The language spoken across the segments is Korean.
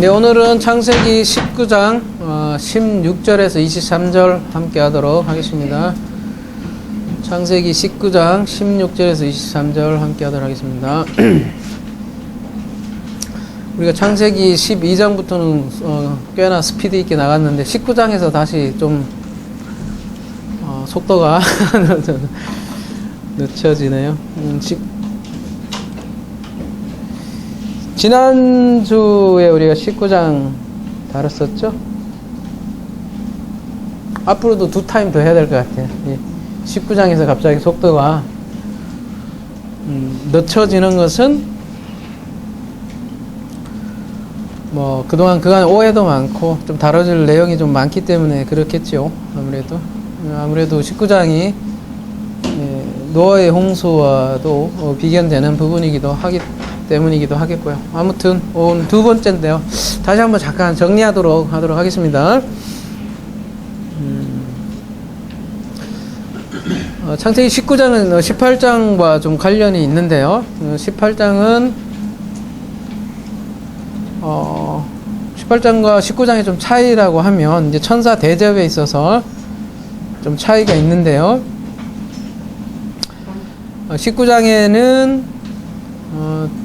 네, 오늘은 창세기 19장 16절에서 23절 함께 하도록 하겠습니다. 창세기 19장 16절에서 23절 함께 하도록 하겠습니다. 우리가 창세기 12장부터는 꽤나 스피드 있게 나갔는데 19장에서 다시 좀 속도가 늦춰지네요. 지난주에 우리가 19장 다뤘었죠? 앞으로도 2타임 더 해야 될 것 같아요. 19장에서 갑자기 속도가 늦춰지는 것은 뭐 그동안 그간 오해도 많고 좀 다뤄질 내용이 좀 많기 때문에 그렇겠죠. 아무래도 19장이 노아의 홍수와도 비견되는 부분이기도 때문이기도 하겠고요. 아무튼 오늘 두 번째인데요. 다시 한번 잠깐 정리하도록 하겠습니다. 창세기 19장은 18장과 좀 관련이 있는데요. 18장은 18장과 19장의 좀 차이라고 하면 이제 천사 대접에 있어서 좀 차이가 있는데요. 19장에는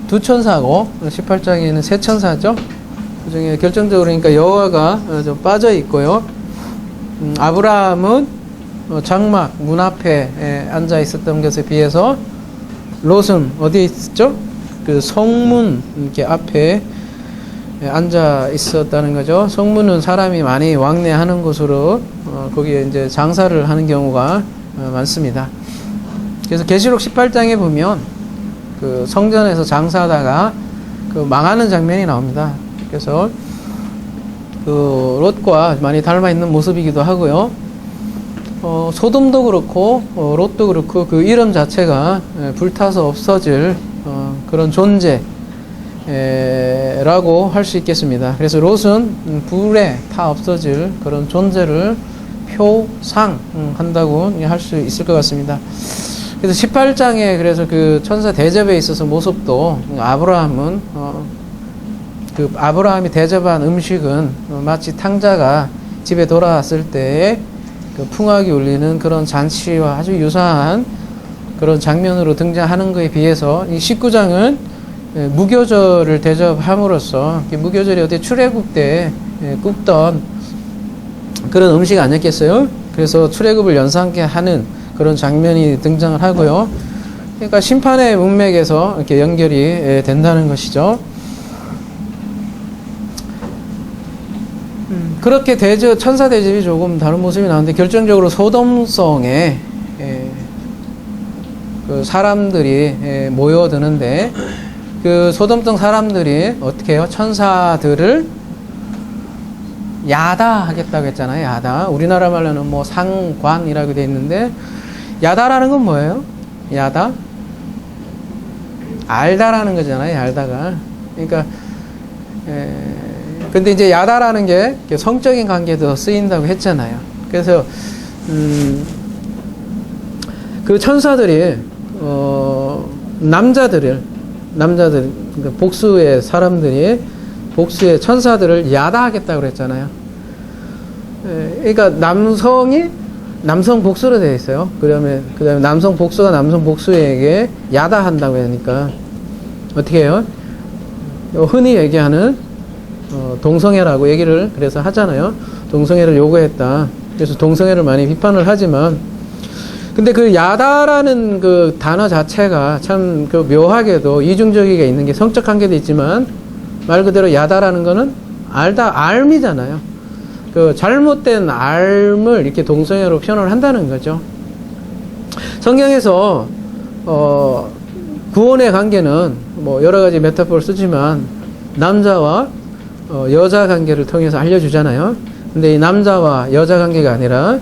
두 천사고 18장에는 세 천사죠. 그 중에 결정적으로 그러니까 여호와가 좀 빠져 있고요. 아브라함은 장막 문 앞에 앉아 있었던 것에 비해서 롯은 어디에 있었죠? 그 성문 이렇게 앞에 앉아 있었다는 거죠. 성문은 사람이 많이 왕래하는 곳으로 거기에 이제 장사를 하는 경우가 많습니다. 그래서 계시록 18장에 보면 그 성전에서 장사하다가 그 망하는 장면이 나옵니다. 그래서 그 롯과 많이 닮아 있는 모습이기도 하고요. 소돔도 그렇고 롯도 그렇고 그 이름 자체가 불타서 없어질 그런 존재라고 할 수 있겠습니다. 그래서 롯은 불에 타 없어질 그런 존재를 표상한다고 할 수 있을 것 같습니다. 그래서 18장에 그래서 그 천사 대접에 있어서 모습도 아브라함은 그 아브라함이 대접한 음식은 마치 탕자가 집에 돌아왔을 때에 그 풍악이 울리는 그런 잔치와 아주 유사한 그런 장면으로 등장하는 것에 비해서 이 19장은 무교절을 대접함으로써 무교절이 어디 출애굽 때 굽던 그런 음식 아니었겠어요? 그래서 출애굽을 연상케 하는 그런 장면이 등장을 하고요. 그러니까 심판의 문맥에서 이렇게 연결이 된다는 것이죠. 그렇게 천사 대접이 조금 다른 모습이 나오는데 결정적으로 소돔성에 그 사람들이 모여드는데 그 소돔성 사람들이 어떻게 해요? 천사들을 야다하겠다고 했잖아요. 야다. 우리나라 말로는 뭐 상관이라고 되어 있는데 야다라는 건 뭐예요? 야다? 알다라는 거잖아요. 알다가. 그러니까 근데 이제 야다라는 게 성적인 관계도 쓰인다고 했잖아요. 그래서 그 천사들이 남자들 그러니까 복수의 사람들이 복수의 천사들을 야다하겠다고 그랬잖아요. 그러니까 남성 복수로 되어 있어요. 그다음에 남성 복수가 남성 복수에게 야다한다고 하니까 어떻게 해요? 흔히 얘기하는 동성애라고 얘기를 그래서 하잖아요. 동성애를 요구했다. 그래서 동성애를 많이 비판을 하지만 근데 그 야다라는 그 단어 자체가 참 그 묘하게도 이중적이게 있는 게 성적 관계도 있지만 말 그대로 야다라는 거는 알미잖아요. 그 잘못된 알을 이렇게 동성애로 표현을 한다는 거죠. 성경에서 구원의 관계는 뭐 여러 가지 메타포를 쓰지만 남자와 여자 관계를 통해서 알려주잖아요. 근데 이 남자와 여자 관계가 아니라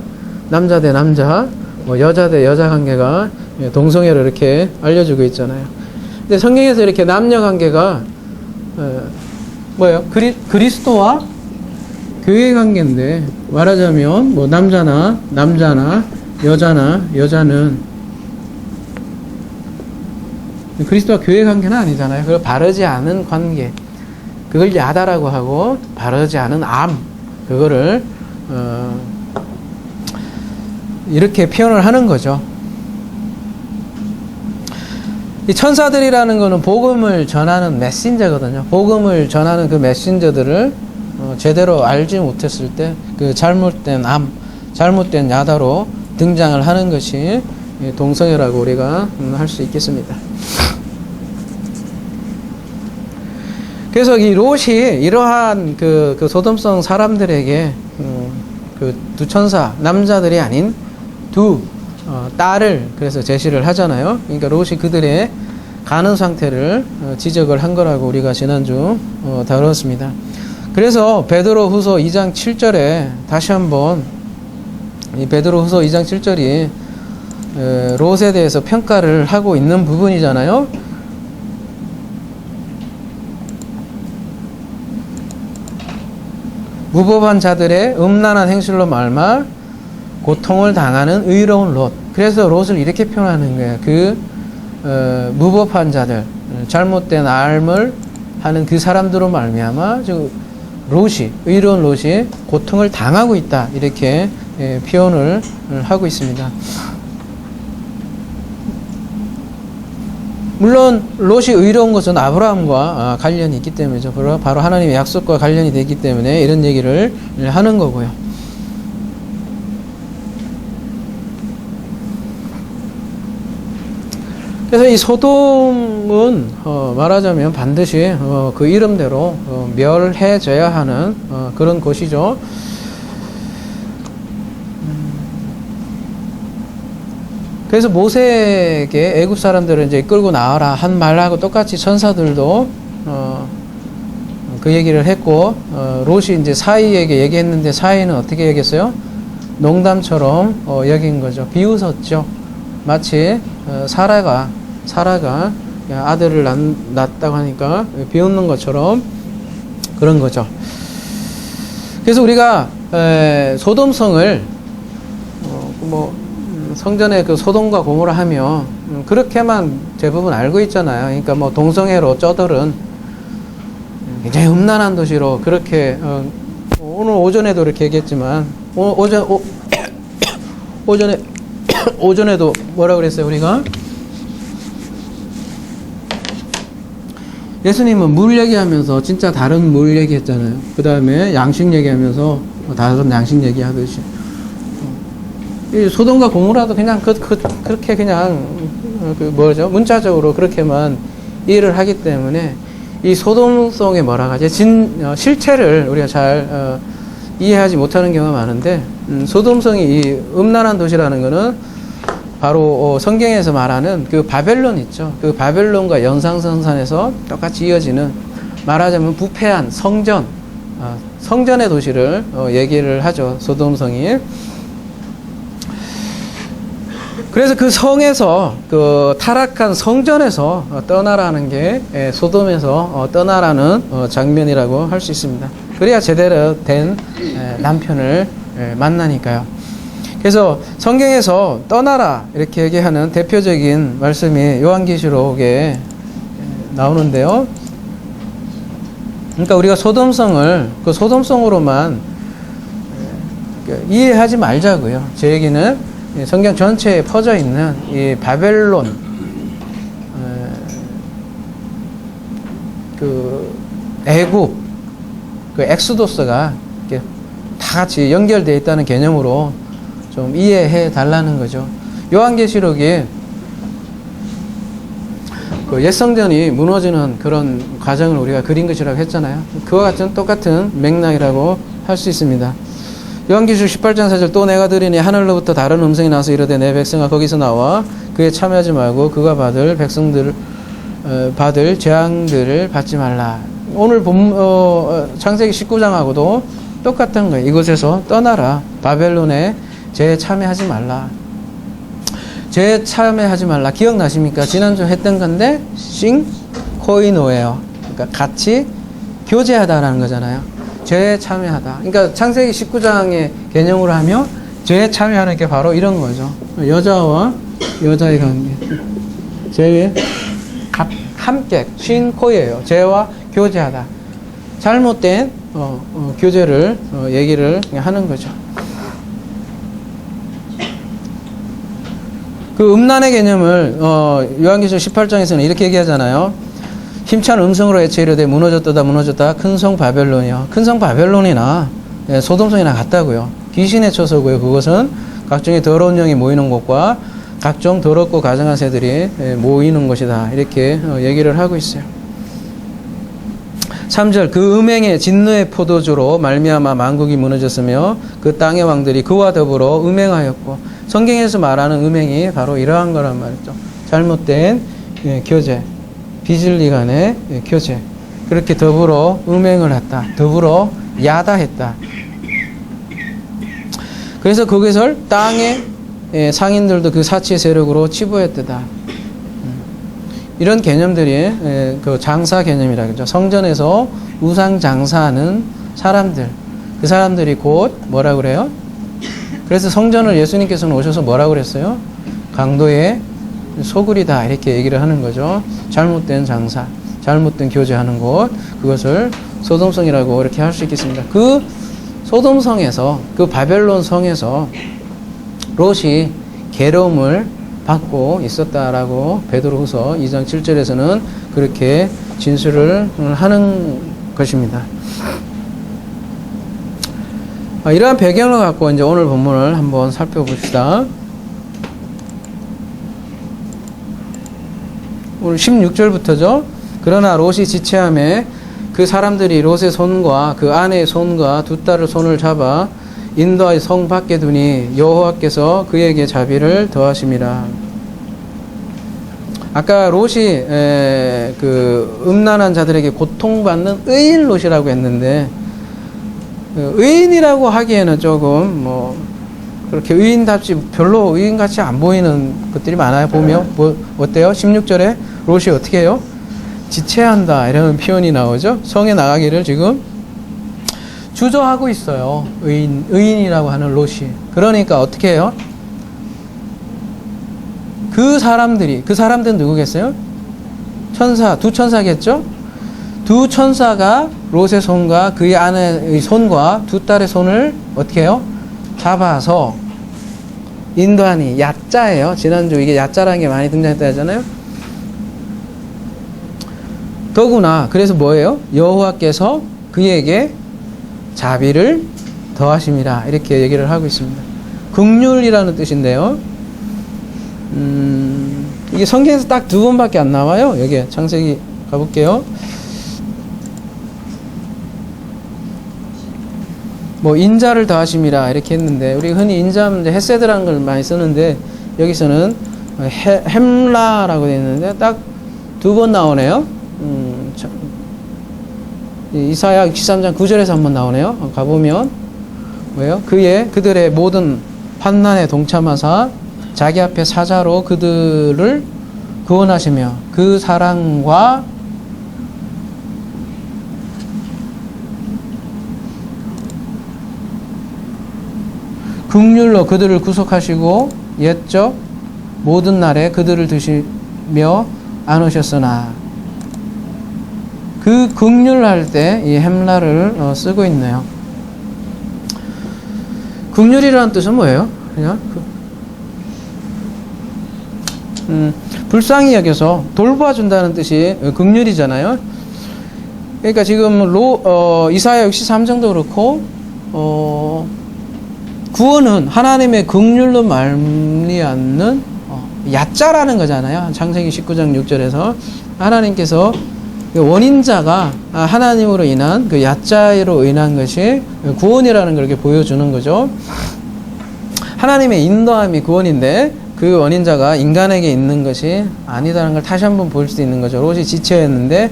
남자 대 남자, 뭐 여자 대 여자 관계가 동성애를 이렇게 알려주고 있잖아요. 근데 성경에서 이렇게 남녀 관계가 뭐예요? 그리스도와 교회 관계인데 말하자면 뭐 남자나 여자는 그리스도와 교회 관계는 아니잖아요. 그 바르지 않은 관계. 그걸 야다라고 하고, 바르지 않은 암, 그거를 이렇게 표현을 하는 거죠. 이 천사들이라는 거는 복음을 전하는 메신저거든요. 복음을 전하는 그 메신저들을 제대로 알지 못했을 때 그 잘못된 암, 잘못된 야다로 등장을 하는 것이 동성애라고 우리가 할 수 있겠습니다. 그래서 이 롯이 이러한 그 소돔성 사람들에게 그 두 천사, 남자들이 아닌 두 딸을 그래서 제시를 하잖아요. 그러니까 롯이 그들의 가는 상태를 지적을 한 거라고 우리가 지난주 다뤘습니다. 그래서 베드로 후서 2장 7절에 다시 한번 이 베드로 후서 2장 7절이 롯에 대해서 평가를 하고 있는 부분이잖아요. 무법한 자들의 음란한 행실로 말마 고통을 당하는 의로운 롯. 그래서 롯을 이렇게 표현하는 거예요. 그 무법한 자들, 잘못된 삶을 하는 그 사람들로 말미암아 롯이, 의로운 롯이 고통을 당하고 있다. 이렇게 표현을 하고 있습니다. 물론 롯이 의로운 것은 아브라함과 관련이 있기 때문이죠. 바로 하나님의 약속과 관련이 되기 때문에 이런 얘기를 하는 거고요. 그래서 이 소돔은 말하자면 반드시 그 이름대로 멸해져야 하는 그런 곳이죠. 그래서 모세에게 애굽 사람들을 이제 끌고 나와라 한 말하고 똑같이 천사들도 그 얘기를 했고, 롯이 이제 사이에게 얘기했는데 사이는 어떻게 얘기했어요? 농담처럼 여긴 거죠. 비웃었죠. 마치 사라가 아들을 낳았다고 하니까 비웃는 것처럼 그런 거죠. 그래서 우리가 소돔성을 성전에 그 소돔과 고모라 하며 그렇게만 대부분 알고 있잖아요. 그러니까 뭐 동성애로 쩌들은 굉장히 음란한 도시로 그렇게 오늘 오전에도 이렇게 얘기했지만 오전에도 뭐라 그랬어요 우리가? 예수님은 물 얘기하면서 진짜 다른 물 얘기했잖아요. 그 다음에 양식 얘기하면서 다른 양식 얘기하듯이 이 소돔과 고모라도 그냥 그렇게 그냥 문자적으로 그렇게만 이해를 하기 때문에 이 소돔성에 뭐라 하지? 실체를 우리가 잘 이해하지 못하는 경우가 많은데 소돔성이 이 음란한 도시라는 거는 바로 성경에서 말하는 그 바벨론 있죠. 그 바벨론과 연상선상에서 똑같이 이어지는 말하자면 부패한 성전의 도시를 얘기를 하죠. 소돔성이. 그래서 그 성에서 그 타락한 성전에서 떠나라는 게 소돔에서 떠나라는 장면이라고 할 수 있습니다. 그래야 제대로 된 남편을 만나니까요. 그래서 성경에서 떠나라 이렇게 얘기하는 대표적인 말씀이 요한계시록에 나오는데요. 그러니까 우리가 소돔성을 그 소돔성으로만 이해하지 말자고요. 제 얘기는 성경 전체에 퍼져 있는 이 바벨론 그 애굽 그 엑소도스가 이렇게 다 같이 연결되어 있다는 개념으로 좀 이해해 달라는 거죠. 요한계시록이 그 옛성전이 무너지는 그런 과정을 우리가 그린 것이라고 했잖아요. 그와 같은 똑같은 맥락이라고 할 수 있습니다. 요한계시록 18장 4절 또 내가 들으니 하늘로부터 다른 음성이 나서 이르되 내 백성아 거기서 나와 그에 참여하지 말고 그가 받을 재앙들을 받지 말라. 오늘 창세기 19장하고도 똑같은 거예요. 이곳에서 떠나라. 바벨론에 죄에 참여하지 말라. 죄에 참여하지 말라. 기억나십니까? 지난주 했던 건데 싱코이노예요. 그러니까 같이 교제하다라는 거잖아요. 죄에 참여하다. 그러니까 창세기 19장의 개념으로 하면 죄에 참여하는 게 바로 이런 거죠. 여자와 여자의 관계. 죄에 함께 싱코이예요. 죄와 교제하다. 잘못된 교제를 얘기를 하는 거죠. 그 음란의 개념을 요한계시록 18장에서는 이렇게 얘기하잖아요. 힘찬 음성으로 애체 이르되 무너졌다 큰 성 바벨론이요. 큰 성 바벨론이나 소돔성이나 같다고요. 귀신의 처소고요. 그것은 각종의 더러운 영이 모이는 곳과 각종 더럽고 가증한 새들이 모이는 곳이다. 이렇게 얘기를 하고 있어요. 3절 그 음행의 진노의 포도주로 말미암아 만국이 무너졌으며 그 땅의 왕들이 그와 더불어 음행하였고, 성경에서 말하는 음행이 바로 이러한 거란 말이죠. 잘못된 교제, 비진리 간의 교제, 그렇게 더불어 음행을 했다. 더불어 야다했다. 그래서 그것을 땅의 상인들도 그 사치의 세력으로 치부했다. 이런 개념들이 그 장사 개념이라 그러죠. 성전에서 우상 장사하는 사람들, 그 사람들이 곧 뭐라 그래요? 그래서 성전을 예수님께서는 오셔서 뭐라 그랬어요? 강도의 소굴이다, 이렇게 얘기를 하는 거죠. 잘못된 장사, 잘못된 교제하는 곳, 그것을 소돔성이라고 이렇게 할 수 있겠습니다. 그 소돔성에서, 그 바벨론 성에서 롯이 괴로움을 받고 있었다라고 베드로후서 2장 7절에서는 그렇게 진술을 하는 것입니다. 이러한 배경을 갖고 이제 오늘 본문을 한번 살펴봅시다. 오늘 16절부터죠. 그러나 롯이 지체함에 그 사람들이 롯의 손과 그 아내의 손과 두 딸의 손을 잡아 인도하여 성 밖에 두니 여호와께서 그에게 자비를 더하심이라. 아까 롯이 그 음란한 자들에게 고통받는 의인 롯이라고 했는데, 의인이라고 하기에는 조금 뭐 그렇게 의인답지 별로 의인같이 안 보이는 것들이 많아요. 보면 어때요? 16절에 롯이 어떻게 해요? 지체한다, 이런 표현이 나오죠. 성에 나가기를 지금 주저하고 있어요. 의인이라고 하는 롯이. 그러니까 어떻게 해요? 그 사람들은 누구겠어요? 천사, 두 천사겠죠? 두 천사가 롯의 손과 그의 아내의 손과 두 딸의 손을 어떻게 해요? 잡아서 인도하니, 야자예요. 지난주 이게 야자라는 게 많이 등장했다 하잖아요. 더구나, 그래서 뭐예요? 여호와께서 그에게 자비를 더하심이라, 이렇게 얘기를 하고 있습니다. 긍휼이라는 뜻인데요. 이게 성경에서 딱 두 번밖에 안 나와요. 여기 창세기 가볼게요. 뭐 인자를 더하심이라 이렇게 했는데, 우리 흔히 인자하면 헤세드라는 걸 많이 쓰는데 여기서는 햄라라고 되어 있는데 딱 두 번 나오네요. 이사야 63장 9절에서 한번 나오네요. 가보면 뭐예요? 그들의 모든 환난에 동참하사 자기 앞에 사자로 그들을 구원하시며 그 사랑과 긍휼로 그들을 구속하시고 옛적 모든 날에 그들을 드시며 안으셨으나, 그 긍휼할 때 이 햄라를 쓰고 있네요. 긍휼이라는 뜻은 뭐예요? 그냥 불쌍히 여겨서 돌봐준다는 뜻이 긍휼이잖아요. 그러니까 지금 이사야 63장도 그렇고 구원은 하나님의 긍휼로 말미암는 야자라는 거잖아요. 창세기 19장 6절에서 하나님께서 원인자가 하나님으로 인한 그 야자로 인한 것이 구원이라는 걸 이렇게 보여주는 거죠. 하나님의 인도함이 구원인데 그 원인자가 인간에게 있는 것이 아니다라는 걸 다시 한번 볼 수 있는 거죠. 롯이 지체했는데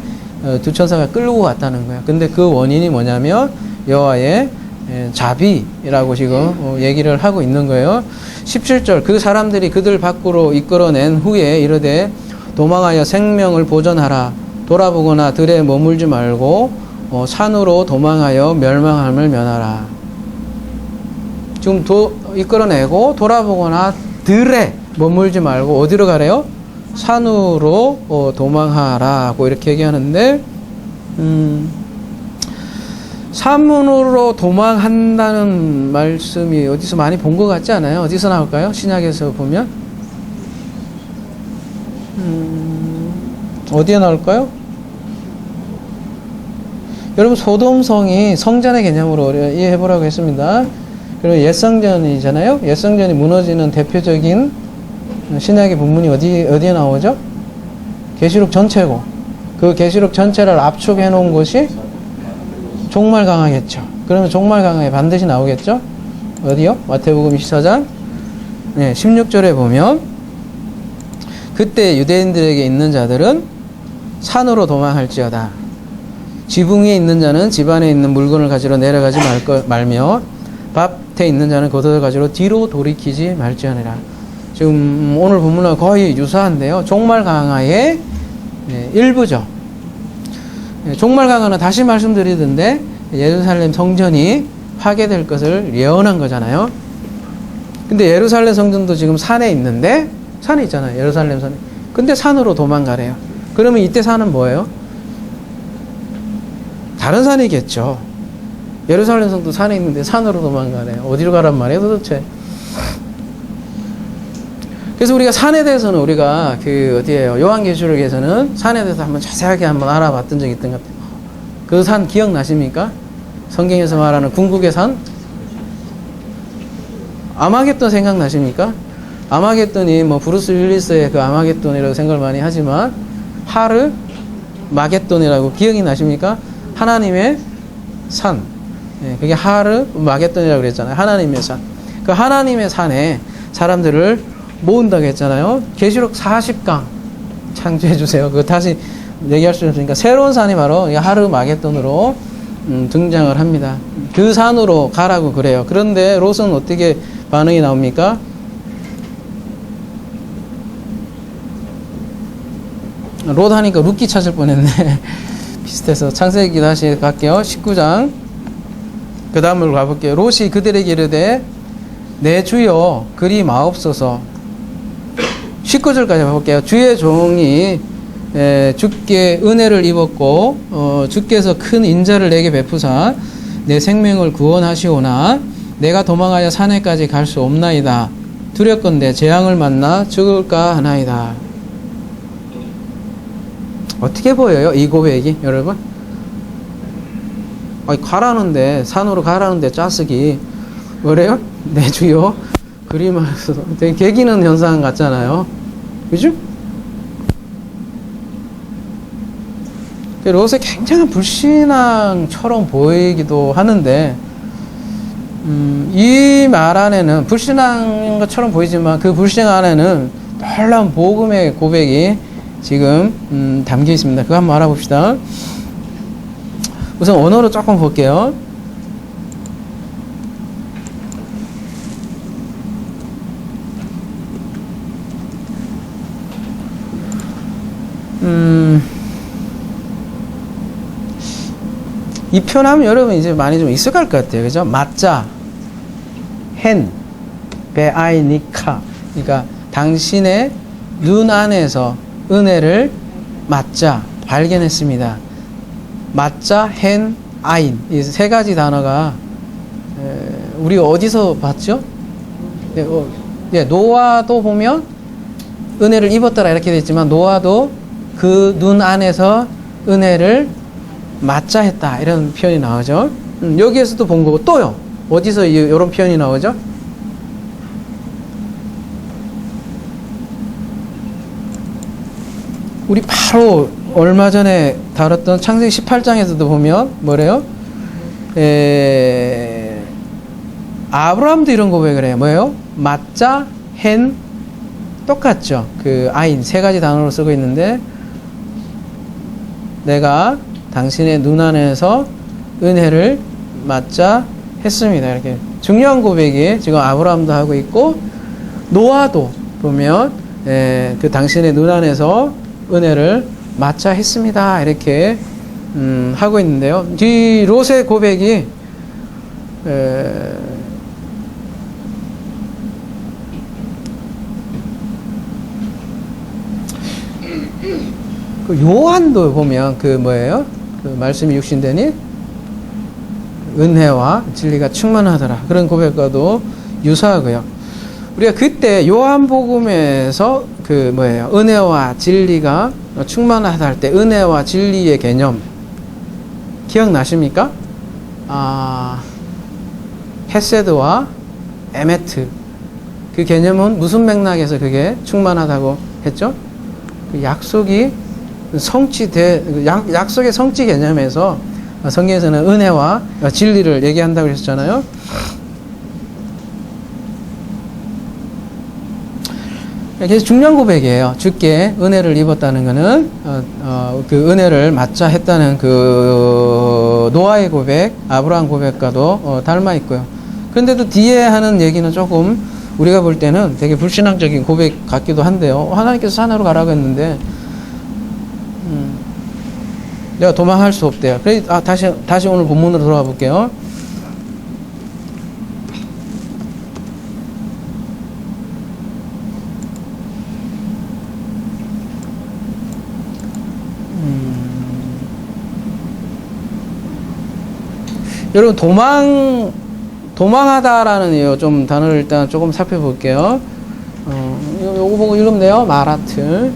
두 천사가 끌고 갔다는 거예요. 근데 그 원인이 뭐냐면 여호와의 자비라고 지금 얘기를 하고 있는 거예요. 17절 그 사람들이 그들 밖으로 이끌어낸 후에 이르되 도망하여 생명을 보존하라. 돌아보거나 들에 머물지 말고 산으로 도망하여 멸망함을 면하라. 지금 이끌어내고 돌아보거나 들에 머물지 말고 어디로 가래요? 산으로 도망하라고 이렇게 얘기하는데 산문으로 도망한다는 말씀이 어디서 많이 본 것 같지 않아요? 어디서 나올까요? 신약에서 보면 어디에 나올까요? 여러분, 소돔성이 성전의 개념으로 이해해 보라고 했습니다. 그리고 옛성전이잖아요. 옛성전이 무너지는 대표적인 신약의 본문이 어디에 나오죠? 계시록 전체고, 그 계시록 전체를 압축해 놓은 것이 종말강화겠죠. 그러면 종말강화에 반드시 나오겠죠? 어디요? 마태복음 24장 16절에 보면, 그때 유대인들에게 있는 자들은 산으로 도망할지어다. 지붕 위에 있는 자는 집 안에 있는 물건을 가지러 내려가지 말며 밭에 있는 자는 겉옷을 가지러 뒤로 돌이키지 말지어니라. 지금 오늘 본문과 거의 유사한데요. 종말강화의 일부죠. 종말강화는 다시 말씀드리던데 예루살렘 성전이 파괴될 것을 예언한 거잖아요. 근데 예루살렘 성전도 지금 산에 있는데, 산에 있잖아요. 예루살렘 산에. 근데 산으로 도망가래요. 그러면 이때 산은 뭐예요? 다른 산이겠죠. 예루살렘 성도 산에 있는데 산으로 도망가래요. 어디로 가란 말이에요, 도대체? 그래서 우리가 산에 대해서는 우리가 어디에요? 요한계시록에서는 산에 대해서 한번 자세하게 한번 알아봤던 적이 있던 것 같아요. 그 산 기억나십니까? 성경에서 말하는 궁극의 산? 아마겟돈 생각나십니까? 아마겟돈이 브루스 윌리스의 그 아마겟돈이라고 생각을 많이 하지만, 하르 마겟돈이라고 기억이 나십니까? 하나님의 산. 그게 하르 마겟돈이라고 그랬잖아요. 하나님의 산. 그 하나님의 산에 사람들을 모은다고 했잖아요. 계시록 40강 창조해 주세요. 그거 다시 얘기할 수 없으니까 새로운 산이 바로 하르 마겟돈으로 등장을 합니다. 그 산으로 가라고 그래요. 그런데 롯은 어떻게 반응이 나옵니까? 롯 하니까 룻기 찾을 뻔했네. 비슷해서 창세기 다시 갈게요. 19장 그 다음으로 가볼게요. 롯이 그들에게 이르되 내 주여 그리 마옵소서. 19절까지 가볼게요. 주의 종이 주께 은혜를 입었고 주께서 큰 인자를 내게 베푸사 내 생명을 구원하시오나 내가 도망하여 산에까지 갈 수 없나이다. 두렵건대 재앙을 만나 죽을까 하나이다. 어떻게 보여요? 이 고백이 여러분? 가라는데, 산으로 가라는데 짜쓰기 뭐래요? 내 주여 그리마서 되게 개기는 현상 같잖아요. 그죠? 롯의 굉장한 불신앙처럼 보이기도 하는데, 이 말 안에는 불신앙인 것처럼 보이지만 그 불신앙 안에는 놀라운 복음의 고백이 지금 담겨 있습니다. 그거 한번 알아봅시다. 우선 언어로 조금 볼게요. 이 표현하면 여러분 이제 많이 좀 익숙할 것 같아요. 그죠? 맞자, hen, 베아이니카. 그러니까 당신의 눈 안에서 은혜를 맞자, 발견했습니다. 맞자, hen, 아인. 이 세 가지 단어가 우리 어디서 봤죠? 노아도 보면 은혜를 입었더라 이렇게 됐지만, 노아도 그 눈 안에서 은혜를 맞자 했다 이런 표현이 나오죠. 여기에서도 본 거고, 또요 어디서 이런 표현이 나오죠? 우리 바로 얼마 전에 다뤘던 창세기 18장에서도 보면 뭐래요? 아브라함도 이런 고백을 해요. 뭐예요? 맞자, hen, 똑같죠. 그 아인 세 가지 단어로 쓰고 있는데, 내가 당신의 눈 안에서 은혜를 맞자 했습니다. 이렇게 중요한 고백이 지금 아브라함도 하고 있고, 노아도 보면 그 당신의 눈 안에서 은혜를 맞자 했습니다. 이렇게 하고 있는데요. 이 롯의 고백이 그 요한도 보면 그 뭐예요? 그 말씀이 육신되니 은혜와 진리가 충만하더라. 그런 고백과도 유사하고요. 우리가 그때 요한복음에서 그 뭐예요? 은혜와 진리가 충만하다 할 때 은혜와 진리의 개념 기억나십니까? 헤세드와 에메트 그 개념은 무슨 맥락에서 그게 충만하다고 했죠? 그 약속이 약속의 성취 개념에서 성경에서는 은혜와 진리를 얘기한다고 했잖아요. 그래서 중요한 고백이에요. 주께 은혜를 입었다는 것은 그 은혜를 맞자 했다는 그 노아의 고백, 아브라함 고백과도 닮아 있고요. 그런데도 뒤에 하는 얘기는 조금 우리가 볼 때는 되게 불신앙적인 고백 같기도 한데요. 하나님께서 산으로 가라고 했는데 내가 도망할 수 없대요. 그래 다시 오늘 본문으로 돌아가 볼게요. 여러분 도망하다라는 좀 단어를 일단 조금 살펴볼게요. 요거 보고 읽으면 돼요. 마라트.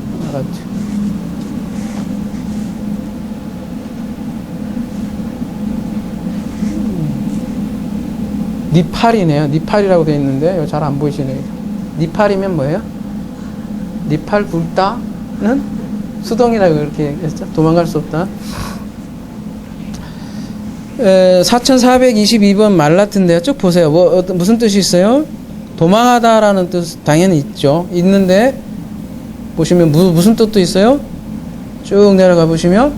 니팔이네요. 니팔이라고 되어 있는데 잘 안 보이시네요. 니팔이면 뭐예요? 니팔 굴다는 수동이라고 그렇게 했죠. 도망갈 수 없다. 4422번 말라트인데요. 쭉 보세요. 무슨 뜻이 있어요? 도망하다라는 뜻 당연히 있죠. 있는데 보시면 무슨 뜻도 있어요? 쭉 내려가 보시면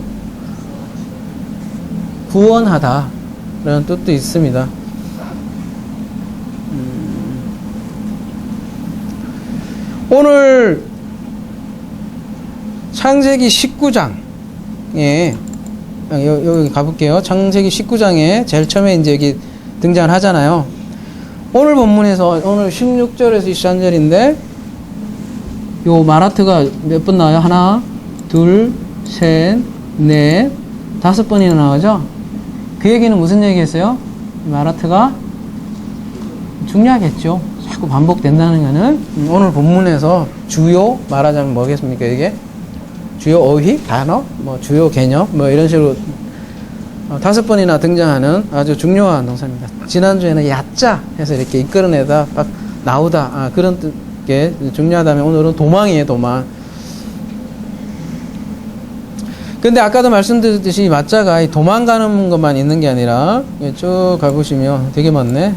구원하다 라는 뜻도 있습니다. 오늘 창세기 19장에 여기 가볼게요. 창세기 19장에 제일 처음에 이제 여기 등장을 하잖아요. 오늘 본문에서 오늘 16절에서 23절인데 요 마라트가 몇 번 나와요? 하나, 둘, 셋, 넷, 5번이나 나오죠? 그 얘기는 무슨 얘기겠어요? 마라트가 중요하겠죠. 자꾸 반복된다는 거는 오늘 본문에서 주요 말하자면 뭐겠습니까? 이게 주요 어휘, 단어, 주요 개념, 이런 식으로 5번이나 등장하는 아주 중요한 동사입니다. 지난주에는 야자 해서 이렇게 이끌어내다, 막 나오다, 그런 게 중요하다면 오늘은 도망이에요, 도망. 근데 아까도 말씀드렸듯이 맞자가 도망가는 것만 있는 게 아니라 쭉 가보시면 되게 많네.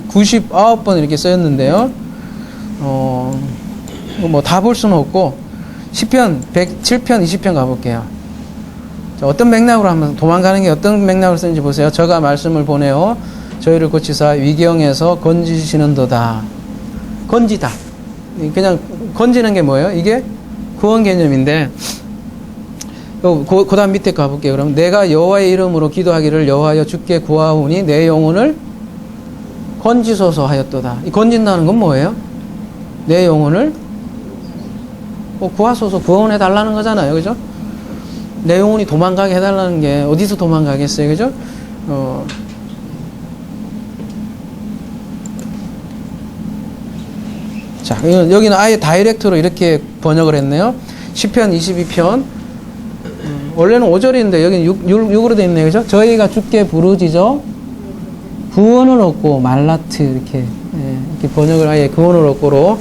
99번 이렇게 쓰였는데요. 다 볼 수는 없고 시편 107편 20편 가볼게요. 자, 어떤 맥락으로 한번 도망가는 게 어떤 맥락으로 쓰는지 보세요. 저가 말씀을 보내어 저희를 고치사 위경에서 건지시는도다. 건지다. 그냥 건지는 게 뭐예요? 이게 구원 개념인데 그 다음 밑에 가볼게요. 그럼 내가 여호와의 이름으로 기도하기를 여호와여 주께 구하오니 내 영혼을 건지소서 하였도다. 이 건진다는 건 뭐예요? 내 영혼을 구하소서, 구원해 달라는 거잖아요. 그죠? 내 영혼이 도망가게 해달라는 게 어디서 도망가겠어요? 그죠? 자, 여기는 아예 다이렉트로 이렇게 번역을 했네요. 시편 22편. 원래는 5절인데 여기는 6으로 되어 있네요. 그죠? 저희가 주께 부르짖어 구원을 얻고 말라트 이렇게 번역을 아예 구원을 얻고로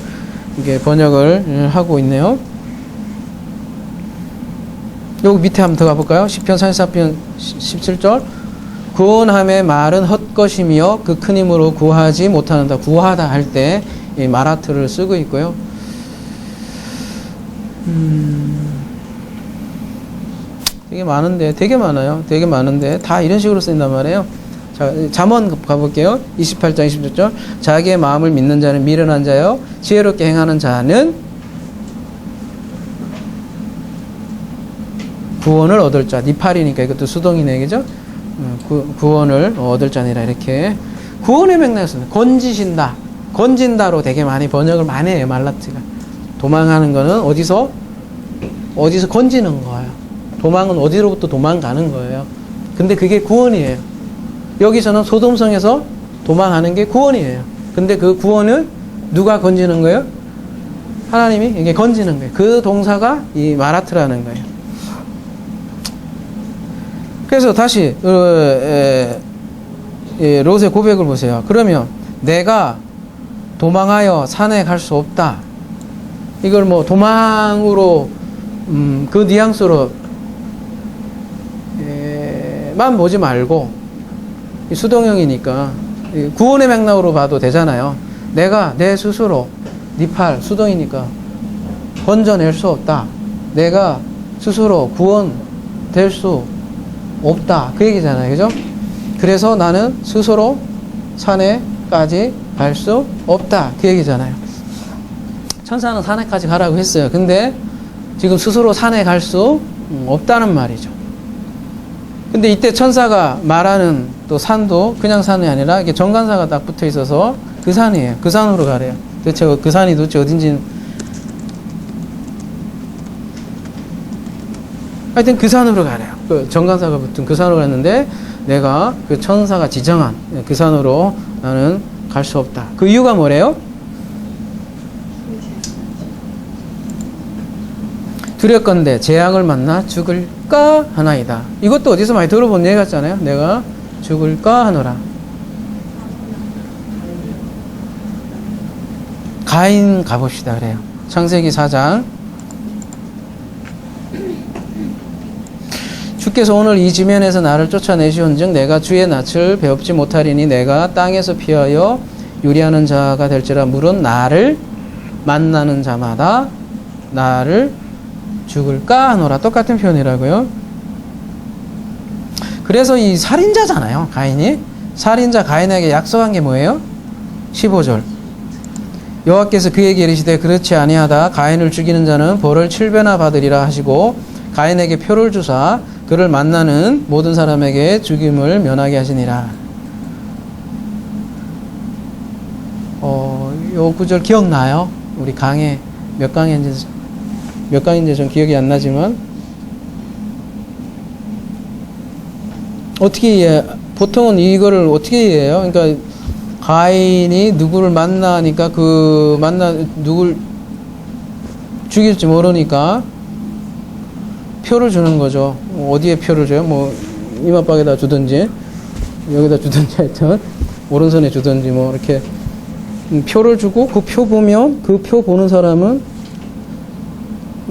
이렇게 번역을 하고 있네요. 여기 밑에 한번 더 가볼까요? 시편 44편 17절 구원함의 말은 헛것이며 그 큰 힘으로 구하지 못하는다. 구하다 할 때 이 마라트를 쓰고 있고요. 되게 많은데, 되게 많아요. 되게 많은데 다 이런 식으로 쓰인단 말이에요. 자, 잠언 가볼게요. 28장 26절 자기의 마음을 믿는 자는 미련한 자요 지혜롭게 행하는 자는 구원을 얻을 자. 니팔이니까 이것도 수동이네, 그죠? 구원을 얻을 자니라. 이렇게 구원의 맥락에서 건지신다, 건진다로 되게 많이 번역을 많이 해요. 말라트가 도망하는 거는 어디서 건지는 거예요. 도망은 어디로부터 도망가는 거예요. 근데 그게 구원이에요. 여기서는 소돔성에서 도망하는 게 구원이에요. 근데 그 구원을 누가 건지는 거예요? 하나님이 이게 건지는 거예요. 그 동사가 이 마라트라는 거예요. 그래서 다시 롯의 고백을 보세요. 그러면 내가 도망하여 산에 갈 수 없다. 이걸 뭐 도망으로 그 뉘앙스로 만 보지 말고 수동형이니까 구원의 맥락으로 봐도 되잖아요. 내가 내 스스로 네 팔 수동이니까 건져낼 수 없다. 내가 스스로 구원될 수 없다. 그 얘기잖아요. 그죠? 그래서 나는 스스로 산에까지 갈 수 없다. 그 얘기잖아요. 천사는 산에까지 가라고 했어요. 근데 지금 스스로 산에 갈 수 없다는 말이죠. 근데 이때 천사가 말하는 또 산도 그냥 산이 아니라 이렇게 정관사가 딱 붙어 있어서 그 산이에요. 그 산으로 가래요. 도대체 그 산이 도대체 어딘지. 하여튼 그 산으로 가래요. 그 정관사가 붙은 그 산으로 갔는데 내가 그 천사가 지정한 그 산으로 나는 갈 수 없다. 그 이유가 뭐래요? 두렵건대 재앙을 만나 죽을까 하나이다. 이것도 어디서 많이 들어본 얘기 같잖아요. 내가 죽을까 하노라. 가인 가봅시다 그래요. 창세기 4장. 주께서 오늘 이 지면에서 나를 쫓아내시온즉 내가 주의 낯을 배웁지 못하리니 내가 땅에서 피하여 유리하는 자가 될지라. 물은 나를 만나는 자마다 나를 죽을까 하노라. 똑같은 표현이라고요. 그래서 이 살인자잖아요. 가인이. 살인자 가인에게 약속한 게 뭐예요? 15절. 여호와께서 그에게 이르시되 그렇지 아니하다. 가인을 죽이는 자는 벌을 7배나 받으리라 하시고 가인에게 표를 주사 그를 만나는 모든 사람에게 죽임을 면하게 하시니라. 요 구절 기억나요? 우리 강의 몇 강인지 좀 기억이 안 나지만 어떻게 이해? 보통은 이거를 어떻게 이해해요? 그러니까 가인이 누구를 만나니까 누굴 죽일지 모르니까 표를 주는 거죠. 어디에 표를 줘요? 뭐 이마박에다 주든지 여기다 주든지 하여튼 오른손에 주든지 뭐 이렇게 표를 주고 그 표 보면 그 표 보는 사람은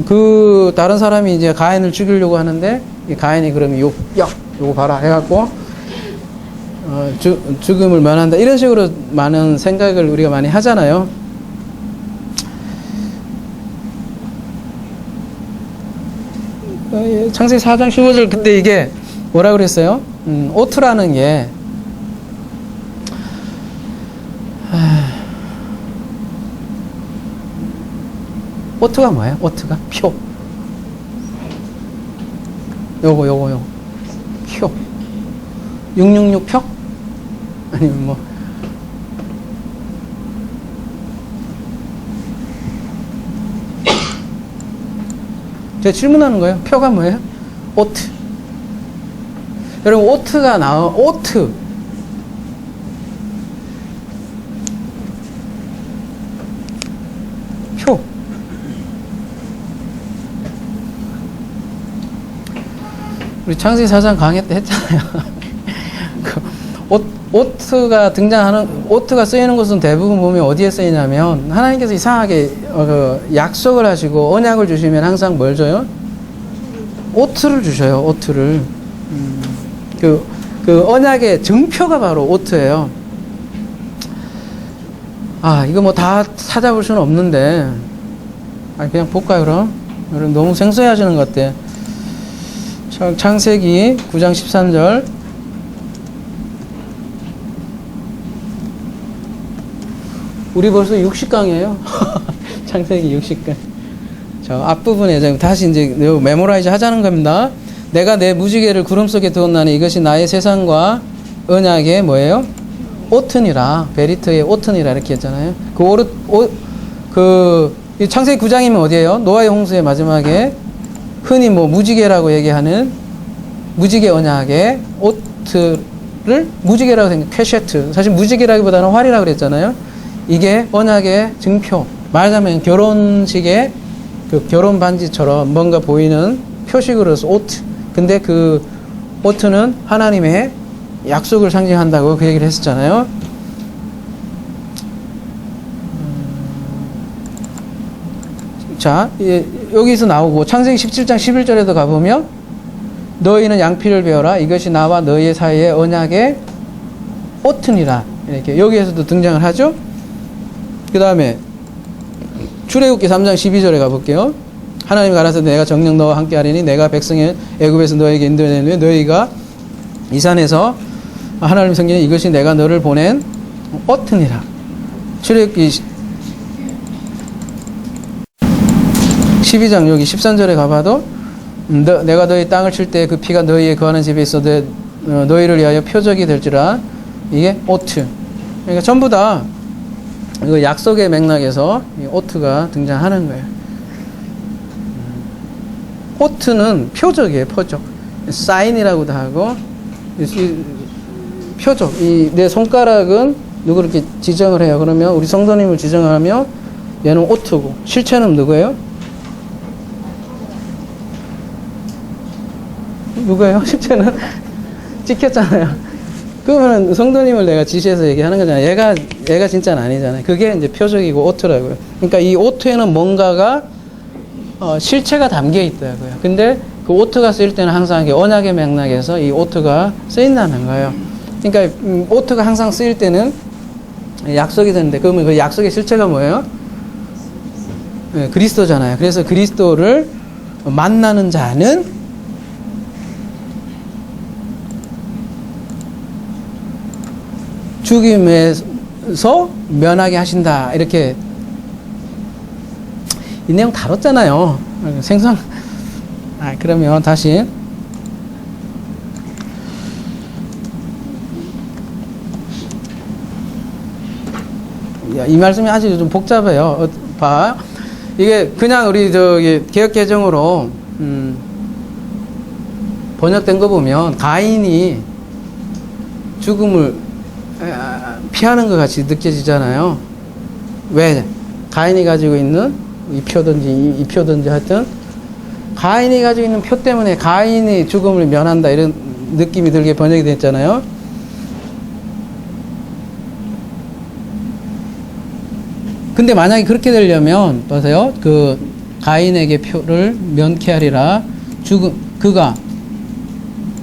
그 다른 사람이 이제 가인을 죽이려고 하는데 이 가인이 그러면 요거 봐라 해갖고 죽음을 면한다. 이런 식으로 많은 생각을 우리가 많이 하잖아요. 창세기 4장 15절. 근데 이게 뭐라 그랬어요? 오트라는 게 오트가 뭐예요? 오트가? 표. 요거. 표. 666 표? 아니면 뭐. 제가 질문하는 거예요. 표가 뭐예요? 오트. 여러분, 오트가 오트. 표. 우리 창세기 4장 강의 때 했잖아요. 오트가 오트가 쓰이는 것은 대부분 보면 어디에 쓰이냐면, 하나님께서 이상하게 약속을 하시고 언약을 주시면 항상 뭘 줘요? 오트를 주셔요. 오트를. 그 언약의 증표가 바로 오트예요. 이거 뭐 다 찾아볼 수는 없는데, 그냥 볼까요, 그럼? 여러분 너무 생소해 하시는 것 같아요. 창세기 9장 13절. 우리 벌써 60강이에요. 창세기 60강. 저 앞부분에 다시 이제 메모라이즈 하자는 겁니다. 내가 내 무지개를 구름 속에 두었나니 이것이 나의 세상과 언약의 뭐예요? 오튼이라. 베리트의 오튼이라 이렇게 했잖아요. 이 창세기 9장이면 어디예요? 노아의 홍수의 마지막에 흔히 뭐 무지개라고 얘기하는 무지개 언약의 무지개라고 생각, 퀘셰트. 사실 무지개라기보다는 활이라고 그랬잖아요. 이게 언약의 증표. 말하자면 결혼식의 그 결혼 반지처럼 뭔가 보이는 표식으로서 오트. 근데 그 오트는 하나님의 약속을 상징한다고 그 얘기를 했었잖아요. 자, 여기서 나오고 창세기 17장 11절에도 가보면 너희는 양피를 베어라. 이것이 나와 너희 사이의 언약의 오트니라. 이렇게 여기에서도 등장을 하죠. 그 다음에 출애굽기 3장 12절에 가볼게요. 하나님 가라사대 내가 정녕 너와 함께 하리니 내가 백성의 애굽에서 너에게 인도하는 너희가 이 산에서 하나님 성경에 이것이 내가 너를 보낸 오트니라. 출애굽기 12장 여기 13절에 가봐도 내가 너희 땅을 칠 때 그 피가 너희의 거하는 집에 있어 너희를 위하여 표적이 될지라. 이게 오트. 그러니까 전부 다 그 약속의 맥락에서 이 오트가 등장하는 거예요. 오트는 표적이에요. 표적. 사인이라고도 하고 표적. 내 손가락은 누구를 이렇게 지정을 해요. 그러면 우리 성도님을 지정하면 얘는 오트고 실체는 누구예요? 누구예요? 실체는 찍혔잖아요. 그러면 성도님을 내가 지시해서 얘기하는 거잖아요. 얘가 진짜는 아니잖아요. 그게 이제 표적이고 오트라고요. 그러니까 이 오트에는 뭔가가 실체가 담겨 있다고요. 근데 그 오트가 쓰일 때는 항상 언약의 맥락에서 이 오트가 쓰인다는 거예요. 그러니까 오트가 항상 쓰일 때는 약속이 되는데 그러면 그 약속의 실체가 뭐예요? 네, 그리스도잖아요. 그래서 그리스도를 만나는 자는 죽임에서 면하게 하신다. 이렇게 이 내용 다뤘잖아요. 생선. 그러면 다시 이 말씀이 아주 좀 복잡해요. 봐. 이게 그냥 우리 저기 개역 개정으로 번역된 거 보면 가인이 죽음을 피하는 것 같이 느껴지잖아요. 왜? 가인이 가지고 있는 이 표든지 하여튼 가인이 가지고 있는 표 때문에 가인이 죽음을 면한다 이런 느낌이 들게 번역이 됐잖아요. 근데 만약에 그렇게 되려면 보세요. 그 가인에게 표를 면케 하리라. 그가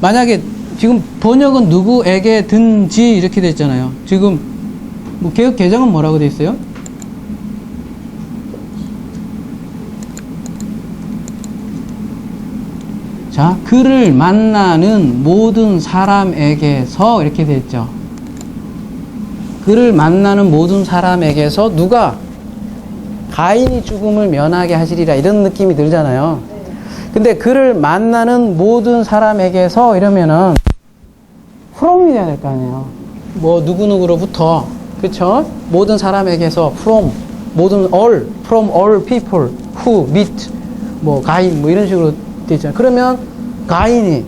만약에 지금 번역은 누구에게 든지 이렇게 돼 있잖아요. 지금 뭐 개역 개정은 뭐라고 돼 있어요? 자, 그를 만나는 모든 사람에게서 이렇게 돼 있죠. 그를 만나는 모든 사람에게서 누가 가인이 죽음을 면하게 하시리라 이런 느낌이 들잖아요. 근데 그를 만나는 모든 사람에게서 이러면은 from이 돼야 될 거 아니에요. 뭐 누구누구로부터, 그쵸? 모든 사람에게서 from, from all people who meet 뭐 가인 뭐 이런 식으로 돼 있잖아요. 그러면 가인이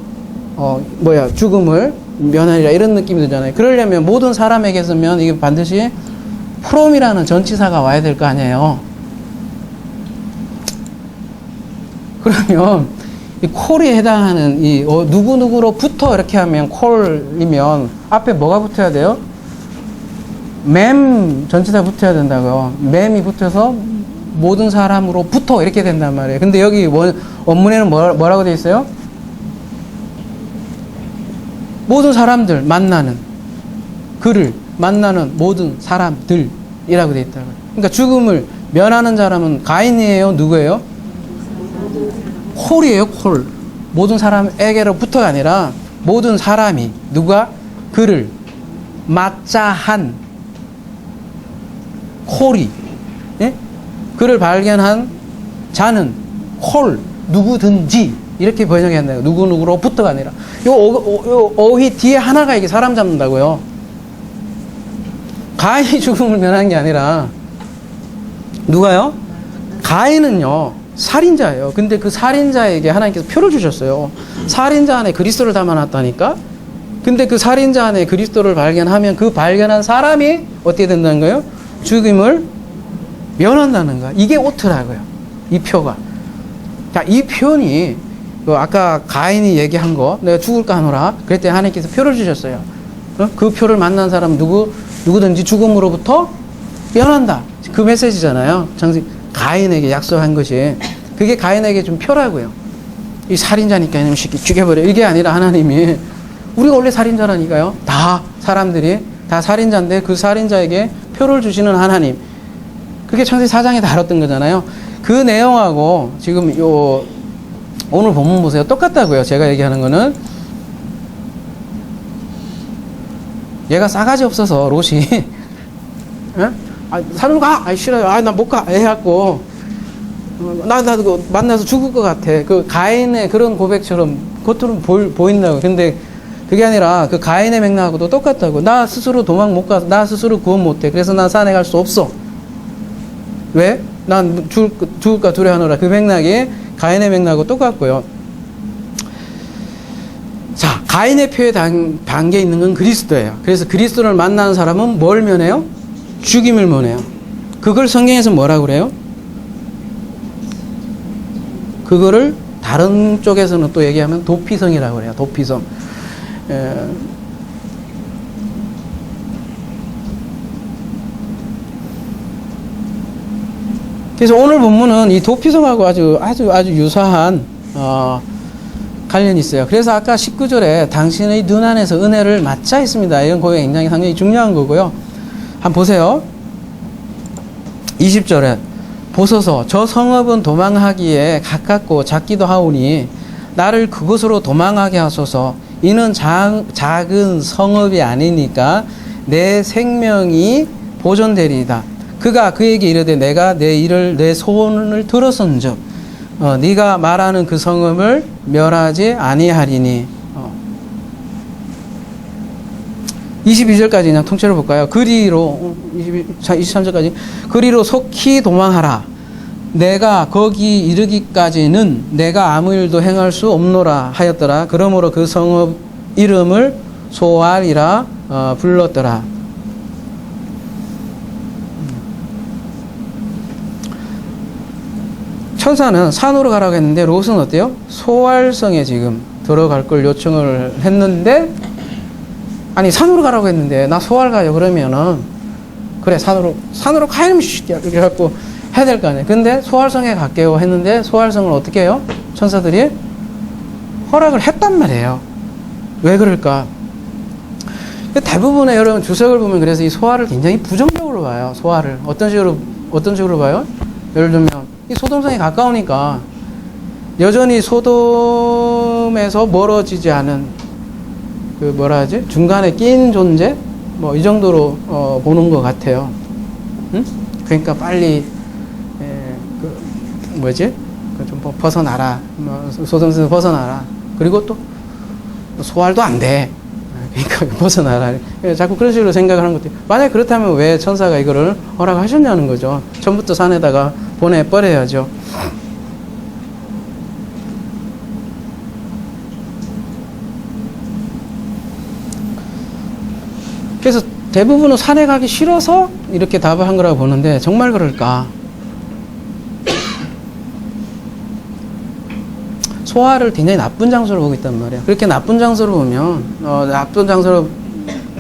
죽음을 면하리라 이런 느낌이 들잖아요. 그러려면 모든 사람에게서면 이게 반드시 from이라는 전치사가 와야 될 거 아니에요. 그러면 이 콜이 해당하는 이 누구누구로부터 이렇게 하면 콜이면 앞에 뭐가 붙어야 돼요? 맴 전치사 붙어야 된다고요. 맴이 붙어서 모든 사람으로부터 이렇게 된단 말이에요. 근데 여기 원문에는 뭐라고 되어 있어요? 모든 사람들 만나는 그를 만나는 모든 사람들이라고 되어 있다고요. 그러니까 죽음을 면하는 사람은 가인이에요? 누구예요? 콜이에요, 콜. 모든 사람에게로부터가 아니라 모든 사람이 누가 그를 맞자한 콜이, 예? 그를 발견한 자는 콜 누구든지 이렇게 번역해야 한다요. 누구누구로부터가 아니라 요 어휘 뒤에 하나가 이게 사람 잡는다고요. 가인이 죽음을 면한 게 아니라 누가요? 가인은요 살인자예요. 근데 그 살인자에게 하나님께서 표를 주셨어요. 살인자 안에 그리스도를 담아놨다니까. 근데 그 살인자 안에 그리스도를 발견하면 그 발견한 사람이 어떻게 된다는 거예요? 죽임을 면한다는 거야. 이게 오트라고요. 이 표가. 자, 이 표현이 아까 가인이 얘기한 거, 내가 죽을까 하노라 그랬더니 하나님께서 표를 주셨어요. 그 표를 만난 사람 누구든지 죽음으로부터 면한다. 그 메시지잖아요. 가인에게 약속한 것이. 그게 가인에게 좀 표라고요. 이 살인자니까 이놈 새끼 죽여버려. 이게 아니라 하나님이, 우리가 원래 살인자라니까요. 다 사람들이 다 살인자인데 그 살인자에게 표를 주시는 하나님. 그게 창세기 4장에 다뤘던 거잖아요. 그 내용하고 지금 오늘 본문 보세요. 똑같다고요. 제가 얘기하는 거는. 얘가 싸가지 없어서 롯이 산으로 가! 싫어요. 나 못 가! 해갖고 나 그거 만나서 죽을 것 같아. 그 가인의 그런 고백처럼 겉으로 보인다고. 근데 그게 아니라 그 가인의 맥락하고도 똑같다고. 나 스스로 도망 못 가. 나 스스로 구원 못 해. 그래서 난 산에 갈 수 없어. 왜? 난 죽을까 두려워하노라. 그 맥락이 가인의 맥락하고 똑같고요. 자, 가인의 표에 담겨 있는 건 그리스도예요. 그래서 그리스도를 만나는 사람은 뭘 면해요? 죽임을 면해요. 그걸 성경에서 뭐라고 그래요? 그거를 다른 쪽에서는 또 얘기하면 도피성이라고 그래요. 도피성. 그래서 오늘 본문은 이 도피성하고 아주 유사한 관련이 있어요. 그래서 아까 19절에 당신의 눈 안에서 은혜를 맡자 했습니다. 이런 고백이 상당히 중요한 거고요. 한번 보세요. 20절에 보소서 저 성읍은 도망하기에 가깝고 작기도 하오니 나를 그곳으로 도망하게 하소서. 이는 작은 성읍이 아니니까 내 생명이 보존되리이다. 그가 그에게 이르되 내가 내 소원을 들었은즉 네가 말하는 그 성읍을 멸하지 아니하리니. 22절까지 그냥 통째로 볼까요? 그리로 23절까지 그리로 속히 도망하라. 내가 거기 이르기까지는 내가 아무 일도 행할 수 없노라 하였더라. 그러므로 그 성읍 이름을 소알이라 불렀더라. 천사는 산으로 가라고 했는데 롯은 어때요? 소알성에 지금 들어갈 걸 요청을 했는데, 아니 산으로 가라고 했는데 나 소알 가요 그러면은 그래 산으로 가 이놈 새끼야 이렇게 해갖고 해야 될 거 아니에요. 근데 소알성에 갈게요 했는데 소알성을 어떻게 해요? 천사들이 허락을 했단 말이에요. 왜 그럴까? 대부분의 여러분 주석을 보면 그래서 이 소알을 굉장히 부정적으로 봐요. 소알을 어떤 식으로 봐요? 예를 들면 이 소돔성에 가까우니까 여전히 소돔에서 멀어지지 않은 그 뭐라 하지? 중간에 낀 존재? 뭐 이 정도로 보는 것 같아요. 응? 그러니까 빨리 좀 벗어나라. 소돔성에서 벗어나라. 그리고 또 소알도 안 돼. 그러니까 벗어나라. 자꾸 그런 식으로 생각을 하는 것도. 만약 그렇다면 왜 천사가 이거를 허락하셨냐는 거죠. 처음부터 산에다가 보내버려야죠. 그래서 대부분은 산에 가기 싫어서 이렇게 답을 한 거라고 보는데 정말 그럴까? 소알을 굉장히 나쁜 장소로 보고 있단 말이에요. 그렇게 나쁜 장소로 보면 나쁜 장소로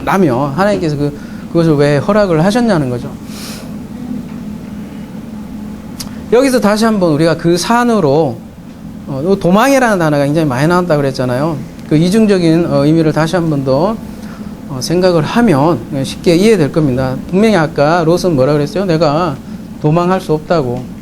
라면 하나님께서 그것을 왜 허락을 하셨냐는 거죠. 여기서 다시 한번 우리가 그 산으로 도망이라는 단어가 굉장히 많이 나왔다고 그랬잖아요. 그 이중적인 의미를 다시 한 번 더 생각을 하면 쉽게 이해될 겁니다. 분명히 아까 롯은 뭐라 그랬어요? 내가 도망할 수 없다고.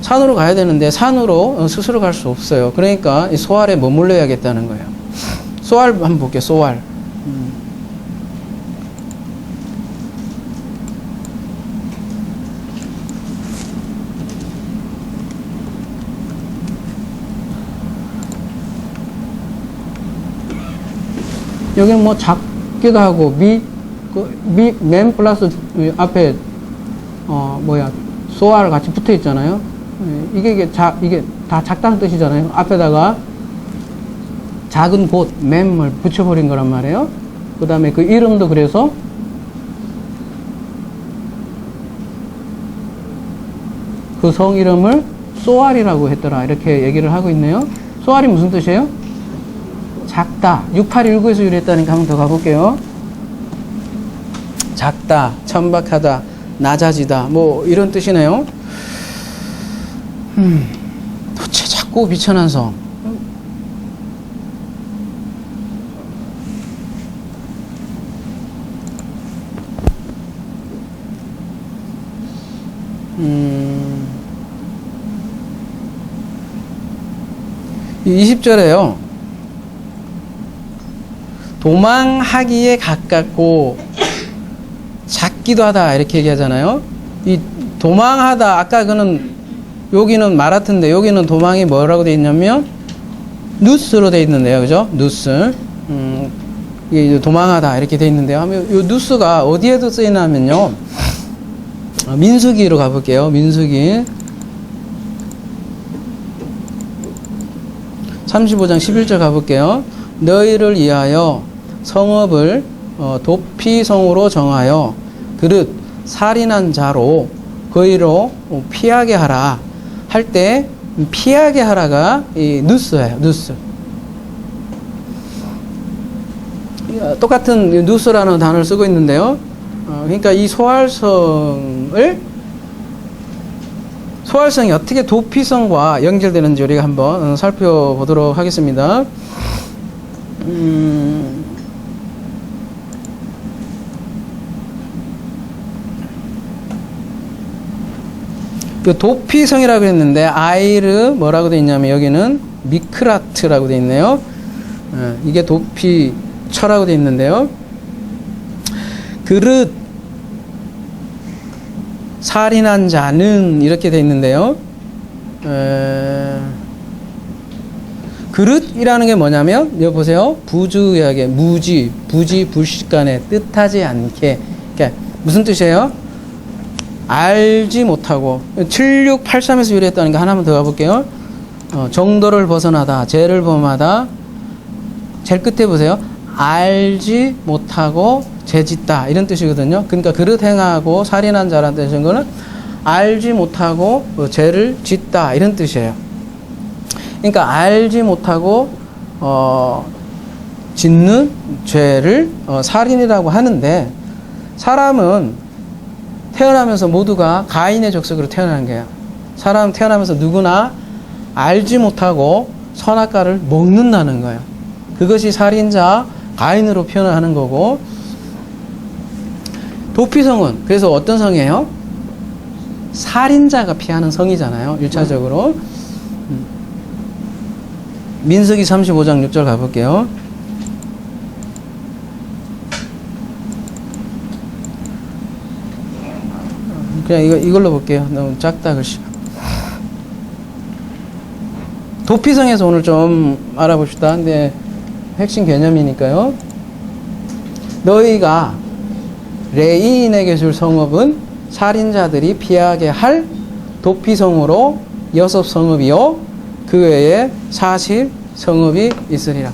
산으로 가야 되는데 산으로 스스로 갈 수 없어요. 그러니까 이 소알에 머물러야겠다는 거예요. 소알 한번 볼게요. 소알. 여기는 뭐 작기도 하고 맨 플러스 앞에 소알 같이 붙어 있잖아요. 이게 다 작다는 뜻이잖아요. 앞에다가 작은 곳, 맴을 붙여버린 거란 말이에요. 그 다음에 그 이름도 그래서 그 성 이름을 소알이라고 했더라. 이렇게 얘기를 하고 있네요. 소알이 무슨 뜻이에요? 작다. 6819에서 유래했다니까 한번 더 가볼게요. 작다, 천박하다, 낮아지다, 뭐 이런 뜻이네요. 도대체 작고 비천한 성. 이 20절에요. 도망하기에 가깝고 작기도 하다 이렇게 얘기하잖아요. 이 도망하다 아까 그는 여기는 마라트인데 여기는 도망이 뭐라고 돼 있냐면 누스로 돼 있는데요. 그죠? 누스. 이게 도망하다 이렇게 돼 있는데요. 이 누스가 어디에도 쓰이냐면요. 민수기로 가볼게요. 민수기 35장 11절 가볼게요. 너희를 위하여 성읍을 도피성으로 정하여 그릇 살인한 자로 거의로 피하게 하라 할 때 피하게 하라가 이 누스예요. 누스. 똑같은 누스라는 단어를 쓰고 있는데요. 그러니까 이 소활성이 어떻게 도피성과 연결되는지 우리가 한번 살펴보도록 하겠습니다. 그 도피성이라고 했는데 아이르 뭐라고 되어 있냐면 여기는 미크라트라고 되어 있네요. 이게 도피처라고 되어 있는데요. 그릇 살인한 자는 이렇게 되어 있는데요. 그릇이라는 게 뭐냐면 여기 보세요. 부주의하게 무지, 부지, 불식간에 뜻하지 않게. 그러니까 무슨 뜻이에요? 알지 못하고 7683에서 유래했다는 게 하나만 더 가볼게요. 정도를 벗어나다, 죄를 범하다. 제일 끝에 보세요. 알지 못하고 죄짓다 이런 뜻이거든요. 그러니까 그릇 행하고 살인한 자라는 뜻인 거는 알지 못하고 죄를 짓다 이런 뜻이에요. 그러니까 알지 못하고 짓는 죄를 살인이라고 하는데 사람은 태어나면서 모두가 가인의 족속으로 태어나는 거예요. 사람 태어나면서 누구나 알지 못하고 선악과를 먹는다는 거예요. 그것이 살인자 가인으로 표현하는 거고 도피성은 그래서 어떤 성이에요? 살인자가 피하는 성이잖아요. 1차적으로. 민수기 35장 6절 가볼게요. 그냥 이걸로 볼게요. 너무 작다 글씨가. 도피성에서 오늘 좀 알아봅시다. 근데 핵심 개념이니까요. 너희가 레이인에게 줄 성읍은 살인자들이 피하게 할 도피성으로 6 성읍이요 그 외에 40 성읍이 있으리라.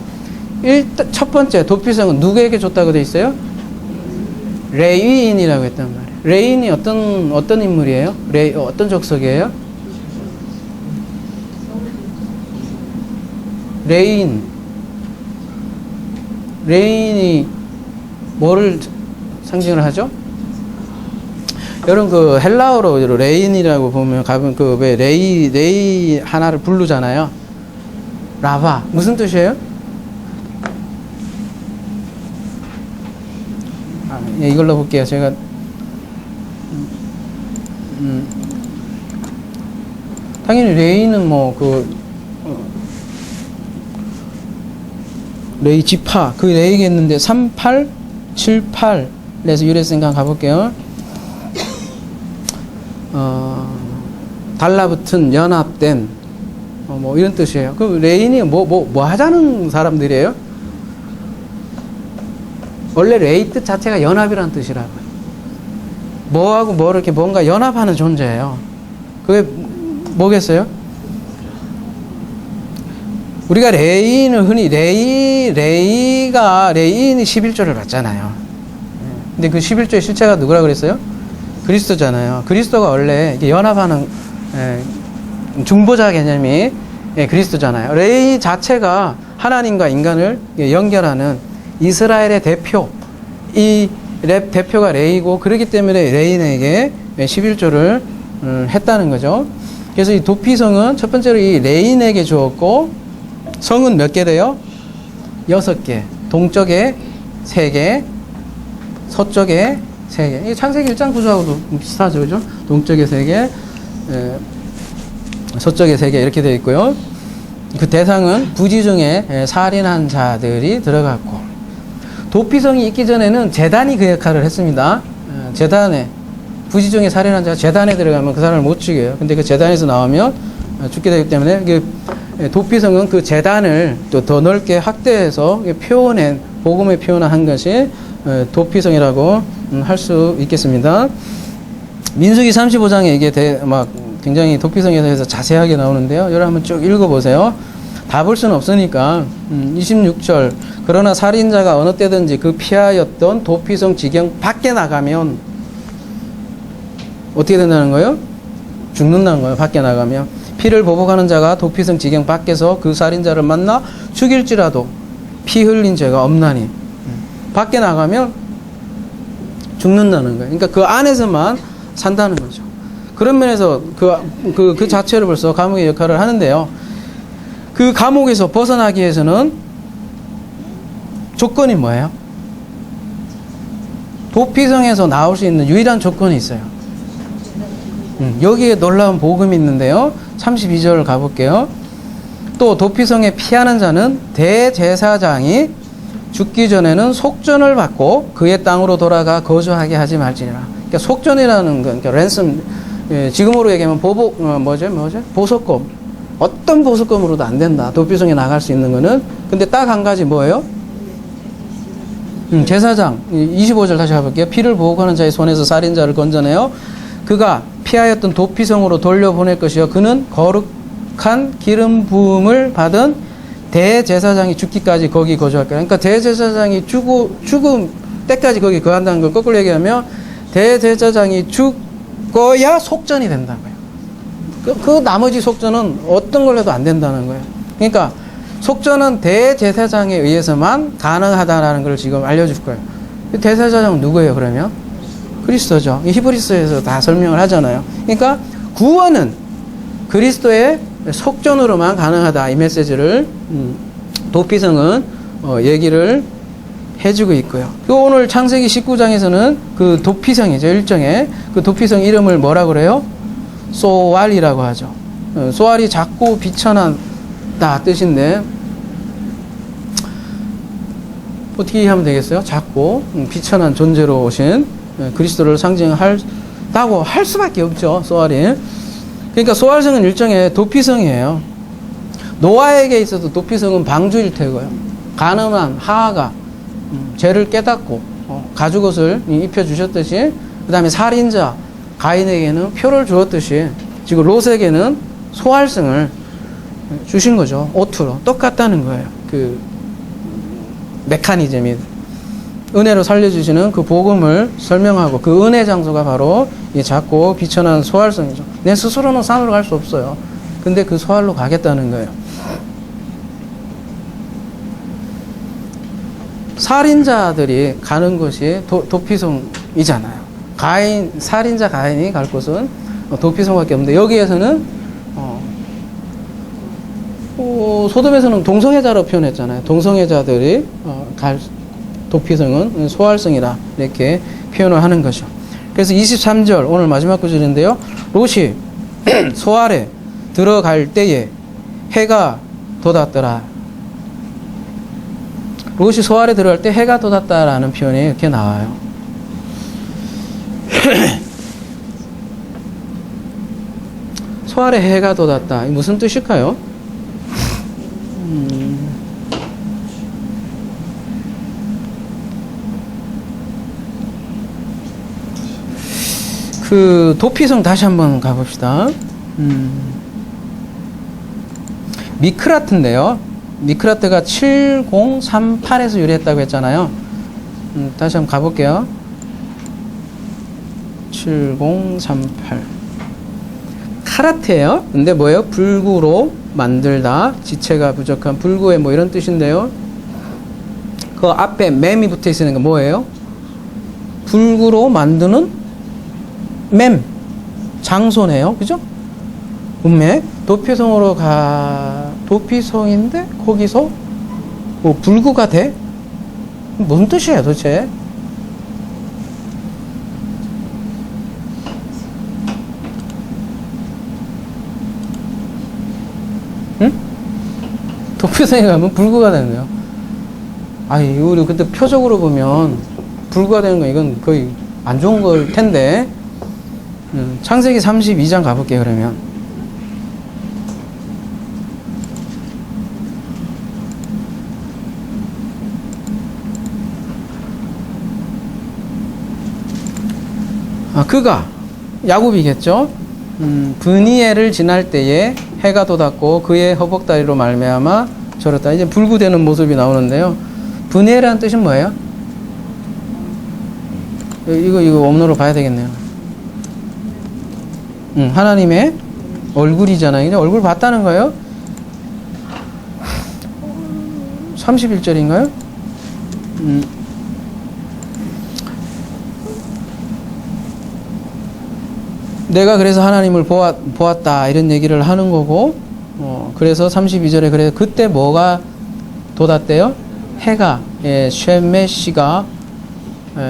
첫 번째 도피성은 누구에게 줬다고 돼 있어요? 레이인이라고 했단 말이에요. 레인이 어떤 인물이에요? 어떤 족속이에요? 레인이 뭐를 상징을 하죠? 여러분 그 헬라어로 레인이라고 보면 가면 그 왜 레이 하나를 부르잖아요. 라바 무슨 뜻이에요? 예, 이걸로 볼게요. 제가 당연히 레이는 레이 지파 그 레이겠는데 3878에서 유래했으니까 생각 가볼게요. 달라붙은 연합된 뭐 이런 뜻이에요. 그럼 레인이 뭐 하자는 사람들이에요? 원래 레이 뜻 자체가 연합이라는 뜻이라고요. 뭐하고 뭐 이렇게 뭔가 연합하는 존재예요. 그게 뭐겠어요? 우리가 레위인을 흔히 레위인이 11조를 받잖아요. 근데 그 11조의 실체가 누구라 그랬어요? 그리스도잖아요. 그리스도가 원래 이게 연합하는 중보자 개념이 그리스도잖아요. 레위 자체가 하나님과 인간을 연결하는 이스라엘의 대표, 이 대표가 레위고, 그렇기 때문에 레위인에게 11조를 했다는 거죠. 그래서 이 도피성은 첫 번째로 이 레위인에게 주었고, 성은 몇 개 돼요? 6개. 동쪽에 3개, 서쪽에 3개. 이게 창세기 1장 구조하고도 비슷하죠, 그죠? 동쪽에 3개, 서쪽에 3개 이렇게 되어 있고요. 그 대상은 부지 중에 살인한 자들이 들어갔고, 도피성이 있기 전에는 제단이 그 역할을 했습니다. 제단에, 부지 중에 살인한 자가 제단에 들어가면 그 사람을 못 죽여요. 근데 그 제단에서 나오면 죽게 되기 때문에 도피성은 그 제단을 또 더 넓게 확대해서 표현한, 복음에 표현한 것이 도피성이라고 할 수 있겠습니다. 민수기 35장에 이게 굉장히 도피성에 대해서 자세하게 나오는데요. 여러분 한번 쭉 읽어보세요. 다 볼 수는 없으니까. 26절. 그러나 살인자가 어느 때든지 그 피하였던 도피성 지경 밖에 나가면 어떻게 된다는 거예요? 죽는다는 거예요. 밖에 나가면. 피를 보복하는 자가 도피성 지경 밖에서 그 살인자를 만나 죽일지라도 피 흘린 죄가 없나니. 밖에 나가면 죽는다는 거예요. 그러니까 그 안에서만 산다는 거죠. 그런 면에서 그 자체를 벌써 감옥의 역할을 하는데요. 그 감옥에서 벗어나기 위해서는 조건이 뭐예요? 도피성에서 나올 수 있는 유일한 조건이 있어요. 여기에 놀라운 복음이 있는데요. 32절 가볼게요. 또 도피성에 피하는 자는 대제사장이 죽기 전에는 속전을 받고 그의 땅으로 돌아가 거주하게 하지 말지니라. 그러니까 속전이라는 건, 그러니까 랜섬, 지금으로 얘기하면 보석금. 어떤 보석금으로도 안 된다. 도피성에 나갈 수 있는 거는. 근데 딱 한 가지 뭐예요? 제사장. 25절 다시 가볼게요. 피를 보호하는 자의 손에서 살인자를 건져내어 그가 피하였던 도피성으로 돌려보낼 것이요. 그는 거룩한 기름 부음을 받은 대제사장이 죽기까지 거기 거주할 거야. 그러니까 대제사장이 죽음 때까지 거기 거한다는 걸 거꾸로 얘기하면 대제사장이 죽어야 속전이 된다는 거예요. 그 나머지 속전은 어떤 걸 해도 안 된다는 거예요. 그러니까 속전은 대제사장에 의해서만 가능하다는 걸 지금 알려줄 거예요. 대제사장은 누구예요, 그러면? 그리스도죠. 히브리서에서 다 설명을 하잖아요. 그러니까 구원은 그리스도의 속전으로만 가능하다. 이 메시지를 도피성은 얘기를 해주고 있고요. 오늘 창세기 19장에서는 그 도피성이죠. 일종의 그 도피성 이름을 뭐라고 그래요? 소알이라고 하죠. 소알이 작고 비천하다 뜻인데 어떻게 이해하면 되겠어요? 작고 비천한 존재로 오신 그리스도를 상징한다고 할 수밖에 없죠. 소알이. 그러니까 소알성은 일종의 도피성이에요. 노아에게 있어도 도피성은 방주일 테고요. 가늠한 하하가 죄를 깨닫고 가죽옷을 입혀주셨듯이, 그 다음에 살인자 가인에게는 표를 주었듯이 지금 롯에게는 소알성을 주신 거죠. 오투로. 똑같다는 거예요. 그 메커니즘이. 은혜로 살려주시는 그 복음을 설명하고, 그 은혜 장소가 바로 이 작고 비천한 소알성이죠. 내 스스로는 산으로 갈 수 없어요. 근데 그 소알로 가겠다는 거예요. 살인자들이 가는 곳이 도피성이잖아요. 살인자 가인이 갈 곳은 도피성밖에 없는데, 여기에서는 소돔에서는 동성애자로 표현했잖아요. 동성애자들이 갈 도피성은 소알성이라 이렇게 표현을 하는 거죠. 그래서 23절 오늘 마지막 구절인데요. 롯이 소알에 들어갈 때에 해가 돋았더라. 롯이 소알에 들어갈 때 해가 돋았다라는 표현이 이렇게 나와요. 소알에 해가 돋았다. 무슨 뜻일까요? 그 도피성 다시 한번 가봅시다. 미크라트인데요. 미크라트가 7038에서 유래했다고 했잖아요. 다시 한번 가볼게요. 7038. 카라테예요. 근데 뭐예요? 불구로 만들다. 지체가 부족한 불구의 뭐 이런 뜻인데요. 그 앞에 맴이 붙어 있는 거 뭐예요? 불구로 만드는 맴. 장소네요. 그죠? 문맥. 도피성으로 도피성인데 거기서 뭐 불구가 돼? 뭔 뜻이에요 도대체? 응? 도피성에 가면 불구가 되네요. 아니 우리 근데 표적으로 보면 불구가 되는 건 이건 거의 안 좋은 걸 텐데. 창세기 32장 가볼게요 그러면. 그가 야곱이겠죠. 브니엘을 지날 때에 해가 돋았고 그의 허벅다리로 말미암아 절었다. 이제 불구되는 모습이 나오는데요. 브니엘이라는 뜻은 뭐예요? 이거 원문으로 봐야 되겠네요. 하나님의 얼굴이잖아요. 이제 얼굴 봤다는 거예요. 31절인가요? 내가 그래서 하나님을 보았다 이런 얘기를 하는 거고, 그래서 32절에 그래서 그때 뭐가 돋았대요? 해가 쉐메시가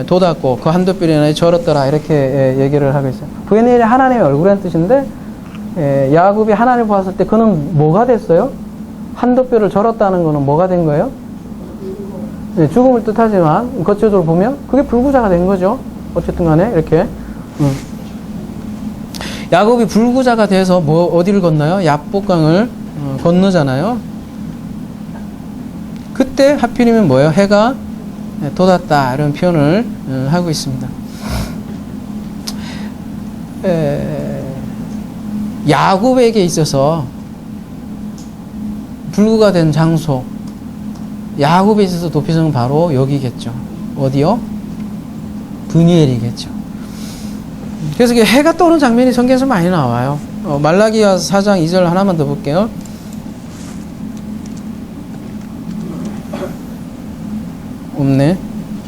돋았고 그 한돛별이 절었더라 이렇게 얘기를 하고 있어요. 브니엘이 하나님의 얼굴이라는 뜻인데 야곱이 하나님을 보았을 때 그는 뭐가 됐어요? 한돛별을 절었다는 거는 뭐가 된 거예요? 죽음을 뜻하지만 겉으로 보면 그게 불구자가 된 거죠. 어쨌든 간에 이렇게 야곱이 불구자가 돼서 어디를 건너요? 야복강을 건너잖아요. 그때 하필이면 뭐예요? 해가 돋았다 이런 표현을 하고 있습니다. 야곱에게 있어서 불구가 된 장소, 야곱에 있어서 도피성은 바로 여기겠죠. 어디요? 브니엘이겠죠. 그래서 해가 떠오르는 장면이 성경에서 많이 나와요. 말라기야 4장 2절 하나만 더 볼게요. 없네.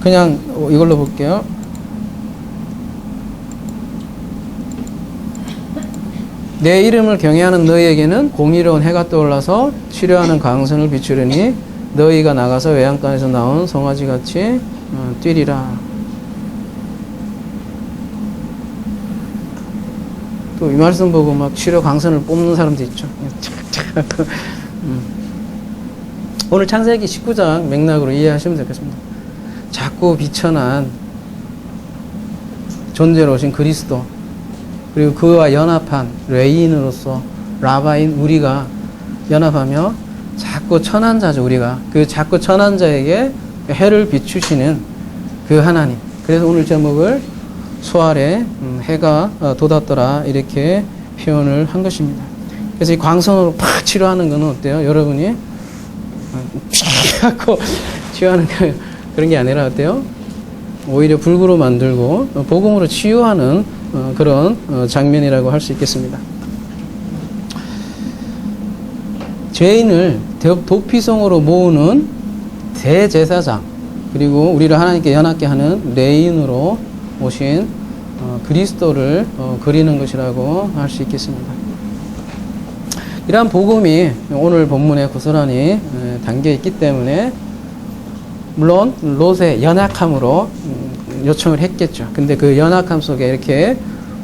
그냥 이걸로 볼게요. 내 이름을 경외하는 너희에게는 공의로운 해가 떠올라서 치료하는 강선을 비추려니 너희가 나가서 외양간에서 나온 송아지같이 뛰리라. 또 이 말씀 보고 막 치료 강선을 뽑는 사람도 있죠. 오늘 창세기 19장 맥락으로 이해하시면 되겠습니다. 작고 비천한 존재로 오신 그리스도, 그리고 그와 연합한 레인으로서 라바인 우리가 연합하며 작고 천한 자죠. 우리가 그 작고 천한 자에게 해를 비추시는 그 하나님. 그래서 오늘 제목을 소알에 해가 돋았더라 이렇게 표현을 한 것입니다. 그래서 이 광선으로 팍 치료하는 건 어때요? 여러분이 팍 하고 치유하는 그런 게 아니라 어때요? 오히려 불구로 만들고 복음으로 치유하는 그런 장면이라고 할 수 있겠습니다. 죄인을 도피성으로 모으는 대제사장, 그리고 우리를 하나님께 연합게 하는 레인으로 오신 그리스도를 그리는 것이라고 할 수 있겠습니다. 이러한 복음이 오늘 본문에 고스란히 담겨 있기 때문에 물론 롯의 연약함으로 요청을 했겠죠. 근데 그 연약함 속에 이렇게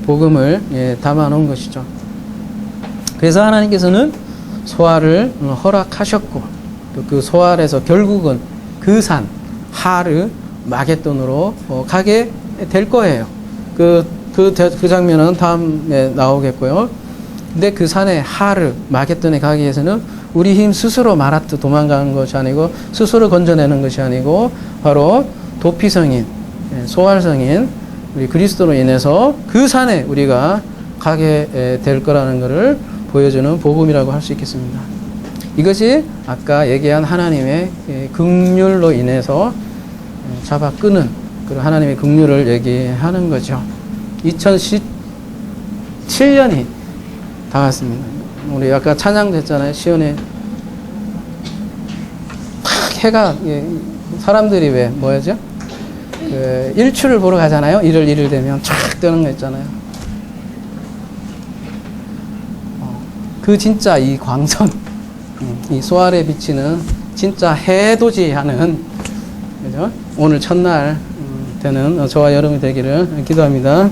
복음을 담아 놓은 것이죠. 그래서 하나님께서는 소알을 허락하셨고, 또 그 소알에서 결국은 그 산 하르 마겟돈으로 가게 될 거예요. 그 장면은 다음에 나오겠고요. 근데 그 산에 하르 마겟돈에 가기 위해서는 우리 힘 스스로 마라트 도망가는 것이 아니고, 스스로 건져내는 것이 아니고, 바로 도피성인 소알성인 우리 그리스도로 인해서 그 산에 우리가 가게 될 거라는 것을 보여주는 복음이라고 할 수 있겠습니다. 이것이 아까 얘기한 하나님의 긍휼로 인해서 잡아 끄는 그런 하나님의 긍휼을 얘기하는 거죠. 2017년이 다가왔습니다. 우리 아까 찬양됐잖아요. 시온에 해가, 사람들이 왜 뭐였죠? 그 일출을 보러 가잖아요. 1월 1일 되면 쫙 뜨는 거 있잖아요. 그 진짜 이 광선, 이 소알에 비치는 진짜 해돋이하는, 그죠? 오늘 첫날 되는 저와 여러분이 되기를 기도합니다.